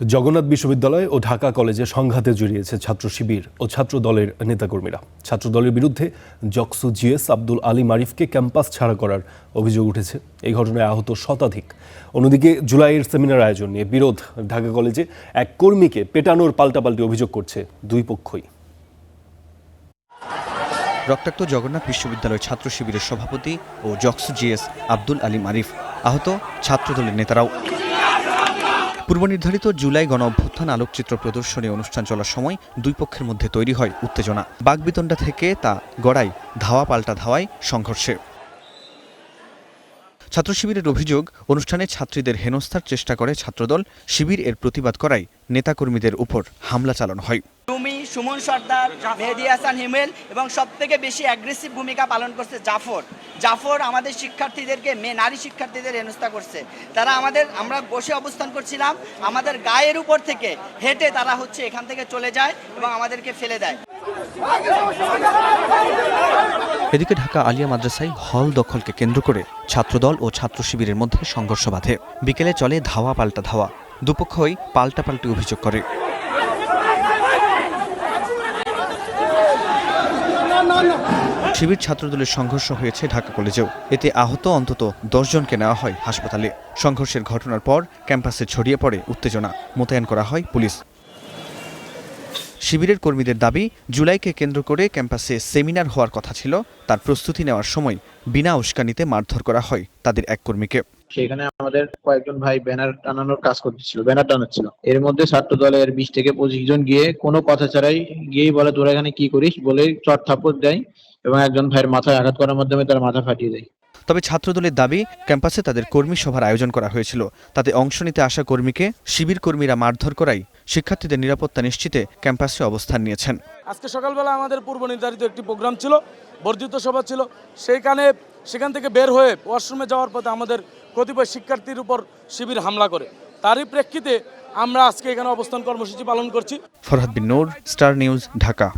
জগন্নাথ বিশ্ববিদ্যালয় ও ঢাকা কলেজে সংঘাতে জড়িয়েছে ছাত্র শিবির ও ছাত্র দলের নেতাকর্মীরা। ছাত্র দলের বিরুদ্ধে জকসু জিএস আব্দুল আলী মারিফকে ক্যাম্পাস ছাড়া করার অভিযোগ উঠেছে। এই ঘটনায় আহত শতাধিক। অন্যদিকে জুলাইয়ের সেমিনার আয়োজন নিয়ে বিরোধ। ঢাকা কলেজে এক কর্মীকে পেটানোর পাল্টাপাল্টি অভিযোগ করছে দুই পক্ষই। রক্তাক্ত জগন্নাথ বিশ্ববিদ্যালয় ছাত্র শিবিরের সভাপতি ও জকসু জিএস আব্দুল আলী মারিফ, আহত ছাত্রদলের নেতারাও। পূর্বনির্ধারিত জুলাই গণ অভ্যুত্থান আলোকচিত্র প্রদর্শনী অনুষ্ঠান চলার সময় দুই পক্ষের মধ্যে তৈরি হয় উত্তেজনা। বাকবিতণ্ডা থেকে তা গড়ায় ধাওয়া পাল্টা ধাওয়ায় সংঘর্ষে। ছাত্র শিবিরের অভিযোগ, অনুষ্ঠানে ছাত্রীদের হেনস্থার চেষ্টা করে ছাত্রদল। শিবির এর প্রতিবাদ করায় নেতাকর্মীদের উপর হামলা চালানো হয়। সুমন সর্দার, মেহেদী হাসান হিমেল এবং সবথেকে বেশি অ্যাগ্রেসিভ ভূমিকা পালন করছে জাফর আমাদের শিক্ষার্থীদেরকে, নারী শিক্ষার্থীদের হেনস্থা করছে। তারা আমরা বসে অবস্থান করছিলাম, আমাদের গায়ের উপর থেকে হেঁটে তারা এখান থেকে চলে যায় এবং আমাদেরকে ফেলে দেয়। এদিকে ঢাকা আলিয়া মাদ্রাসায় হল দখলকে কেন্দ্র করে ছাত্রদল ও ছাত্র শিবিরের মধ্যে সংঘর্ষ বাধে। বিকেলে চলে ধাওয়া পাল্টা ধাওয়া। দুপক্ষই পাল্টাপাল্টি অভিযোগ করে। শিবির ছাত্রদলের সংঘর্ষ হয়েছে ঢাকা কলেজেও। এতে আহত অন্তত 10 জনকে নেওয়া হয় হাসপাতালে। সংঘর্ষের ঘটনার পর ক্যাম্পাসে ছড়িয়ে পড়ে উত্তেজনা। মোতায়েন করা হয় পুলিশ। শিবিরের কর্মীদের দাবি, জুলাইকে কেন্দ্র করে ক্যাম্পাসে সেমিনার হওয়ার কথা ছিল। তার প্রস্তুতি নেওয়ার সময় বিনা উস্কানিতে মারধর করা হয় তাদের এক কর্মীকে। সেখানে আমাদের কয়েকজন ভাই ব্যানার টানানোর কাজ করতেছিল, ব্যানার টানাচ্ছিল। এর মধ্যে ছাত্র দলের 20 থেকে 25 জন গিয়ে কোনো কথা ছাড়াই গিয়েই বলে, তোরা এখানে কি করিস বলে চট থাপ্পড় দেয় এবং একজন ভাইয়ের মাথায় আঘাত করার মাধ্যমে তার মাথা ফাটিয়ে দেয়। তবে ছাত্রদলের দাবি, ক্যাম্পাসে তাদের কর্মী সভার আয়োজন করা হয়েছিল। তাতে অংশ নিতে আসা কর্মীকে শিবির কর্মীরা মারধর করায় শিক্ষার্থীদের নিরাপত্তা নিশ্চিতে ক্যাম্পাসে অবস্থান নিয়েছেন। আজকে সকালবেলা আমাদের পূর্ব নির্ধারিত একটি প্রোগ্রাম ছিল, বর্ধিত সভা ছিল। সেখান থেকে বের হয়ে ওয়াশরুমে যাওয়ার পথে আমাদের কতিপয় শিক্ষার্থীর উপর শিবির হামলা করে। তারই প্রেক্ষিতে আমরা আজকে এখানে অবস্থান কর্মসূচি পালন করছি। ফরহাদ বিন নূর, স্টার নিউজ, ঢাকা।